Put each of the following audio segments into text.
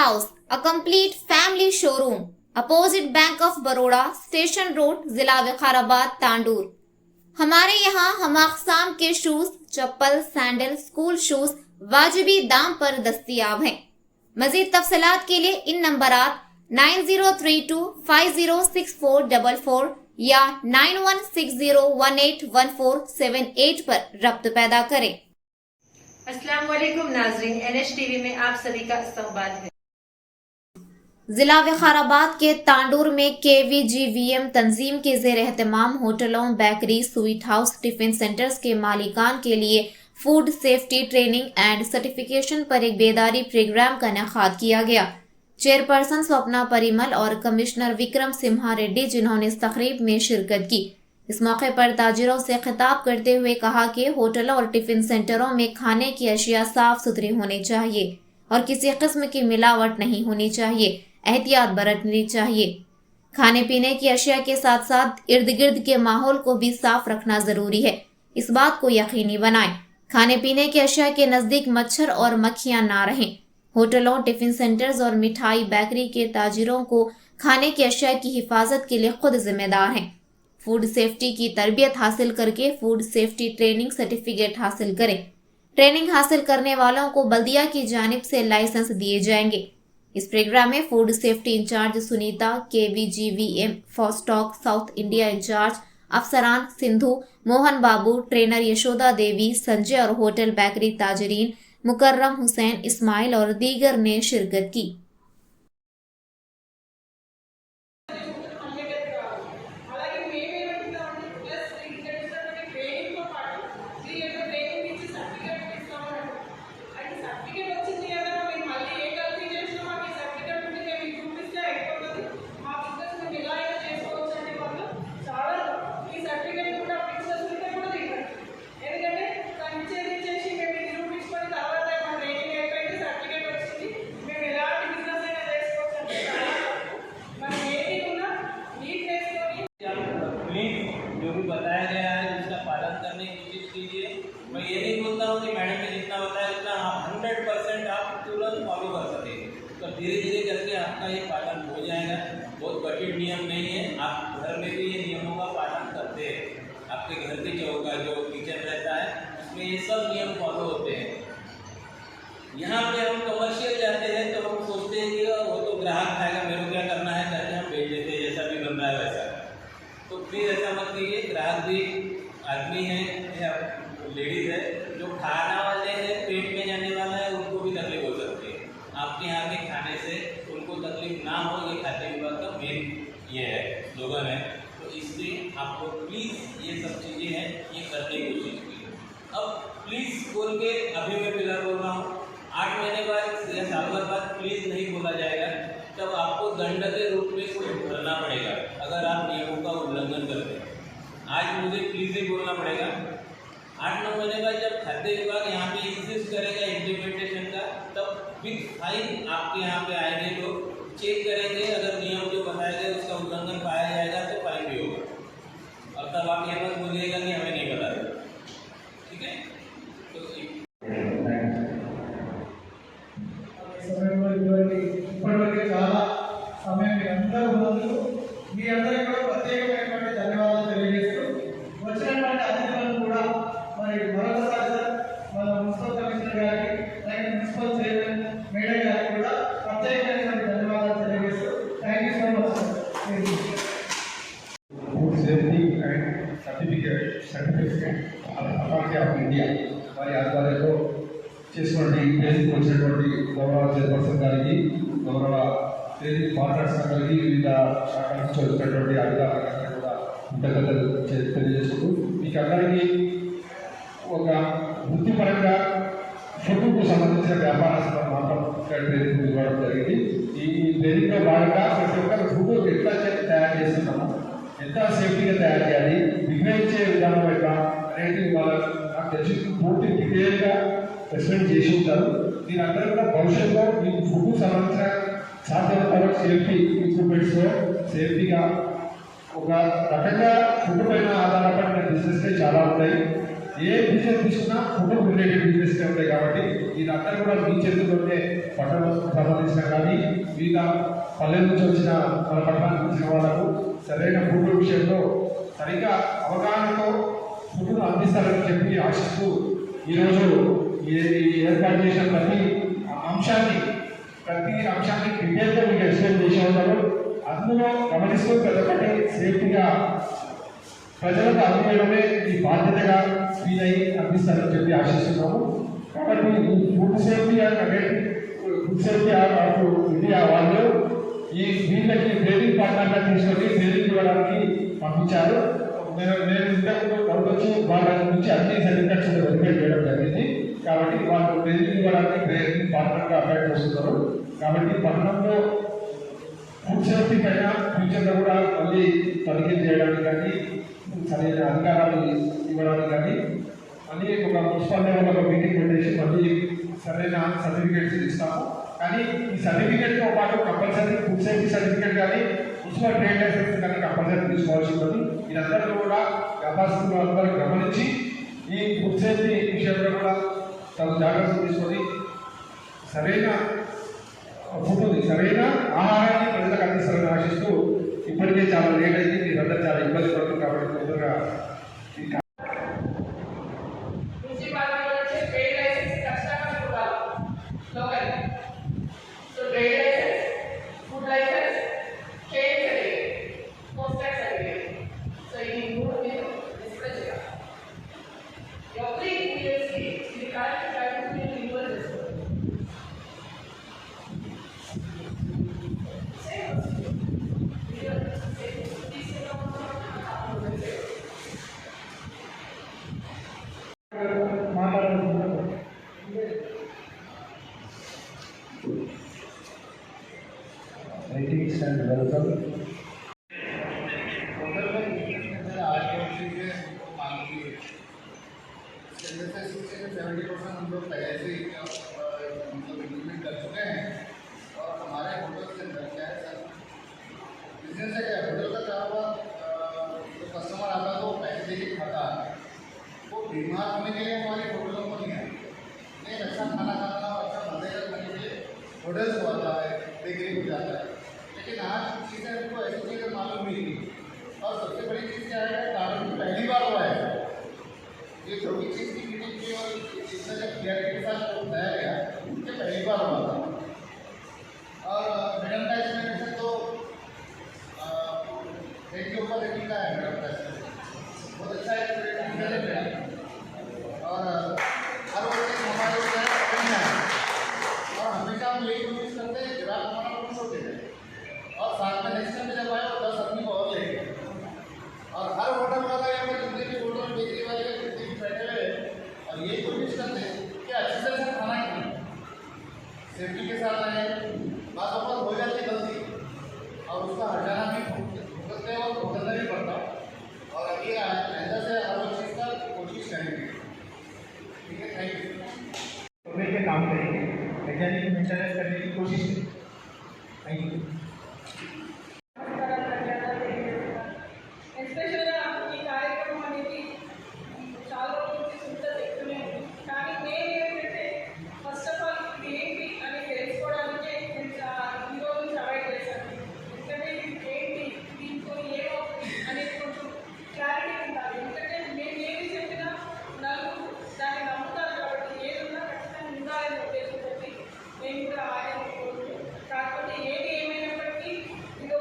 House, a complete family showroom, opposite Bank of Baroda, station road, जिला विकाराबाद, तांडूर। हमारे यहाँ हम अक़साम के शूज, चप्पल, सैंडल, स्कूल शूज वाजिबी दाम पर दस्तयाब हैं। मजीद तफसीलात के लिए इन नंबरात 9032506444 या 9160181478 पर रब्त पैदा करें। अस्सलाम वालेकुम नाज़रीन, NH-TV में आप सभी का इस्तकबाल है। जिला विकाराबाद के तांडूर में KVGVM तंजीम के ज़ेर एहतमाम होटलों, bakery, sweet house, tiffin centres के मालिकान के लिए food safety training and certification पर एक बेदारी प्रोग्राम का इनेकाद किया गया। चेयरपर्सन स्वप्ना परिमल और कमिश्नर विक्रम सिम्हा रेड्डी जिन्होंने इस तकरीब में शिरकत की। इस मौके पर ताजिरों से खिताब करते हुए कहा कि होटलों और टिफिन सेंटरों में खाने की अशिया साफ सुथरी होनी चाहिए और किसी किस्म की मिलावट नहीं होनी चाहिए, एहतियात बरतनी चाहिए। खाने पीने की अशिया के साथ साथ इर्द गिर्द के माहौल को भी साफ रखना जरूरी है। इस बात को यकीनी बनाएं, खाने पीने की अशिया के नजदीक मच्छर और मक्खियां ना रहें। होटलों, टिफिन सेंटर्स और मिठाई बेकरी के ताजिरों को खाने की अशिया की हिफाजत के लिए खुद जिम्मेदार हैं। फूड सेफ्टी की तरबियत हासिल करके फूड सेफ्टी ट्रेनिंग सर्टिफिकेट हासिल करें। ट्रेनिंग हासिल करने वालों को बल्दिया की जानिब से लाइसेंस दिए जाएंगे। इस प्रोग्राम में food safety incharge Sunita, KVGVM फॉस्टॉक साउथ इंडिया इंचार्ज अफसरान सिंधु, मोहन बाबू, ट्रेनर यशोदा देवी, संजय और होटल बेकरी ताजरीन मुकर्रम हुसैन, इस्माइल और दीगर ने शिरकत की। जो भी बताया गया है उसका पालन करने की कोशिश कीजिए। मैं ये नहीं बोलता हूँ कि मैडम ने जितना बताया उतना आप 100% आप तुरंत फॉलो कर सकेंगे, तो धीरे धीरे करके आपका ये पालन हो जाएगा। बहुत कठिन नियम नहीं है, आप घर में भी ये नियमों का पालन करते हैं। आपके घर के चौका जो किचन रहता है उसमें ये सब नियम फॉलो होते हैं। यहाँ पे हम कमर्शियल जाते हैं तो हम सोचते हैं कि वो तो ग्राहक खाएगा, मेरे को क्या करना है करके हम बेच देते हैं, जैसा भी बन रहा है वैसा। तो प्लीज़ ऐसा मत कीजिए। ग्राहक भी आदमी है या लेडीज़ है, जो खाना वाले हैं, पेट में जाने वाला है, उनको भी तकलीफ हो सकती है। आपके यहाँ के खाने से उनको तकलीफ ना हो, ये खाद्य विभाग का मेन ये है स्लोगन है। तो इसलिए आपको प्लीज़ ये सब चीज़ें हैं ये करने की कोशिश कीजिए। अब प्लीज़ बोल के अभी मैं फिलहाल बोल रहा हूँ, 8 महीने बाद या साल भर बाद प्लीज़ नहीं बोला जाएगा, तब आपको दंड के रूप में कुछ भरना पड़ेगा अगर आप नियमों का उल्लंघन करते हैं। आज मुझे प्लीज़ ही बोलना पड़ेगा। 8-9 महीने बाद जब खाद्य विभाग यहाँ पे इंसिस्ट करेगा इम्प्लीमेंटेशन का, तब विद फाइन आपके यहाँ पे आएंगे, तो चेक करेंगे, अगर नियम जो बताया गया उसका उल्लंघन पाया जाएगा तो फाइन भी होगा। और तब आप ये मत बोलिएगा कि हमें नहीं बता रहे, ठीक है? तो ఇప్పటివరకు చాలా సమయం మీ అందరూ ఉన్నందుకు మీ అందరికీ కూడా ప్రత్యేకమైనటువంటి ధన్యవాదాలు తెలియజేస్తూ వచ్చినటువంటి అతిథులను కూడా మరి మరొకసారి సార్ మన మున్సిపల్ కమిషనర్ గారికి అలాగే మున్సిపల్ చైర్మన్ మేడం గారికి కూడా ప్రత్యేకమైనటువంటి ధన్యవాదాలు తెలియజేస్తూ thank you so much sir. Food safety and certificate authority of India వారి ఆధ్వర్యంలో చేసినటువంటి ట్రైనింగ్ వచ్చినటువంటి గౌరవ చైర్పర్సన్ గారికి, గౌరవ ట్రైనింగ్ పార్ట్నర్స్ అందరికీ, వివిధ శాఖల నుంచి వచ్చినటువంటి అధికారులందరికీ కూడా కృతజ్ఞతలు తెలియజేసుకుంటూ మీకు అందరికీ ఒక వృత్తిపరంగా ఫుడ్కు సంబంధించిన వ్యాపారస్తులకు మాత్రం ట్రైనింగ్ ఇవ్వడం జరిగింది. ఈ ట్రైనింగ్లో భాగంగా ప్రతి ఒక్కరు ఫుడ్ ఎట్లా తయారు చేస్తున్నాము, ఎంత సేఫ్టీగా తయారు చేయాలి, విక్రయించే విధానం ఎట్లా అనేది నాకు తెలిసి పూర్తి డీటెయిల్గా ఎక్స్ప్లెయిన్ చేసి ఉంటారు. దీని అందరూ కూడా భవిష్యత్తులో మీకు ఫుడ్ సంబంధించిన సాధ్యమైన సేఫ్టీ ఎక్విప్మెంట్స్లో సేఫ్టీగా ఒక రకంగా ఫుడ్ పైన ఆధారపడిన బిజినెస్లే చాలా ఉంటాయి. ఏ బిజినెస్ తీసుకున్నా ఫుడ్ రిలేటెడ్ బిజినెస్ ఉంటాయి కాబట్టి ఇదంతా కూడా మీ చేతుల్లోనే పట్టణం సంబంధించిన కానీ వివిధ పల్లెల నుంచి వచ్చిన మన పట్టణానికి వచ్చిన వాళ్ళకు సరైన ఫుడ్ విషయంలో సరిగ్గా అవగాహనతో ఫుడ్ను అందిస్తారని చెప్పి ఆశిస్తూ ఈరోజు ఏర్పాటు చేసిన ప్రతి అంశాన్ని డీటెయిల్గా మీకు ఎక్స్ప్లెయిన్ చేసే ఉన్నారు. అందులో గమనిస్తూ ప్రతి ఒక్కటి సేఫ్టీగా ప్రజలకు అందించడమే ఈ బాధ్యతగా ఫీల్ అయ్యి అందిస్తారని చెప్పి ఆశిస్తున్నాము. కాబట్టి ఫుడ్ సేఫ్టీ ఆఫ్ ఇండియా వాళ్ళు వీళ్ళకి ట్రైనింగ్ పార్ట్నర్గా తీసుకొని ట్రైనింగ్ ఇవ్వడానికి పంపించారు. నేను ఇంతకు డౌట్ వచ్చి వాళ్ళ నుంచి అన్ని సర్టిఫికెట్స్ వెరిఫై చేయడం జరిగింది. కాబట్టి వాళ్ళు ట్రైనింగ్ ఇవ్వడానికి ట్రైనింగ్ పార్ట్నర్గా అప్లై చేస్తున్నారు. కాబట్టి పట్టణంలో ఫుడ్ సేఫ్టీ పైన ఫ్యూచర్లో కూడా మళ్ళీ తనిఖీ చేయడానికి కానీ సరైన అధికారాలు ఇవ్వడానికి కానీ మళ్ళీ ఒక మున్సిపల్ లెవెల్ ఒక మీటింగ్ పెట్టేసి మళ్ళీ సరైన సర్టిఫికేట్స్ ఇస్తాము. కానీ ఈ సర్టిఫికేట్తో పాటు కంపల్సరీ ఫుడ్ సేఫ్టీ సర్టిఫికేట్ కానీ మున్సిపల్ ట్రేడ్ లైసెన్స్ కానీ కంపల్సరీ తీసుకోవాల్సి ఉంటుంది. ఇదందరూ కూడా వ్యాపారస్తులు అందరూ గమనించి ఈ ఫుడ్ సేఫ్టీ విషయంలో కూడా తమ జాగ్రత్తలు తీసుకొని సరైన ఫుడ్ని సరైన ఆహారాన్ని ప్రజలకు అందిస్తారని ఆశిస్తూ ఇప్పటికే చాలా లేట్ అయింది. మీరందరూ చాలా ఇబ్బంది పడుతుంది కాబట్టి తొందరగా Greetings and welcome. हम लोग पहले से मतलब इम्प्लीमेंट कर चुके हैं और हमारे होटल के अंदर क्या है सर बिजनेस है क्या होटल का क्या हुआ जो कस्टमर आता है तो पैसे दे के खाता है वो बीमार होने के लिए हमारे होटलों को नहीं आते नहीं अच्छा खाना खाना अच्छा मजे का खाने के लिए होटल्स को आता है बेकरी को जाता है लेकिन आज चीज़ें उनको ऐसी चीज़ें मालूम नहीं थी और सबसे बड़ी चीज़ क्या है कारण पहली बार हुआ है ये छोटी चीज़ की मीटिंग की और इससे जब क्लियरिटी के साथ बताया गया कि पहली बार हुआ था और मैडम का इसमें वैसे तो एक के ऊपर रेटिंग का है मैडम का इसमें बहुत अच्छा है और हर वक्त हमारे है और हमेशा हम यही कोशिश करते हैं ग्राहक हमारा खुश होते हैं और साथ में नेक्स्ट टाइम जब आए 10 आदमी को और लेंगे और हर होटल वाला या फिर जितने भी होटल बेकरी वाले जितने भी बैठे हुए और ये कोशिश करते हैं कि अच्छे से अच्छा खाना खाएं सेफ्टी के साथ आए बात बहुत हो जाती है गलती और उसका हटाना भी भुगतते हैं और भुगतना भी पड़ता और अभी ऐसा से हर चीज़ का कोशिश करेंगे ठीक है थैंक यू मिलकर काम करेंगे वैज्ञानिक मेंटेनेंस करने की कोशिश करेंगे थैंक यू ఎస్పెషల్గా ఈ కార్యక్రమం అనేది చాలా రోజుల నుంచి చూస్తే చెప్తూనే ఉంది కానీ నేను ఏంటంటే ఫస్ట్ ఆఫ్ ఆల్ ఇది ఏంటి అని తెలుసుకోవడానికే నేను ఈరోజు నుంచి అవాయిడ్ చేశాను ఎందుకంటే ఇది ఏంటి దీంతో ఏమవుతుంది అనేది కొంచెం క్లారిటీ ఉండాలి ఎందుకంటే నేను ఏది చెప్పినా నలుగురు దాన్ని నమ్ముతారు కాబట్టి ఏదున్నా ఖచ్చితంగా ఉండాలని ఉద్దేశంతో నేను కూడా ఆడే కాకపోతే ఏది ఏమైనప్పటికీ ఇది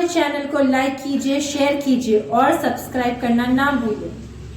हमारे चैनल को लाइक कीजिए, शेयर कीजिए और सब्सक्राइब करना ना भूलिए।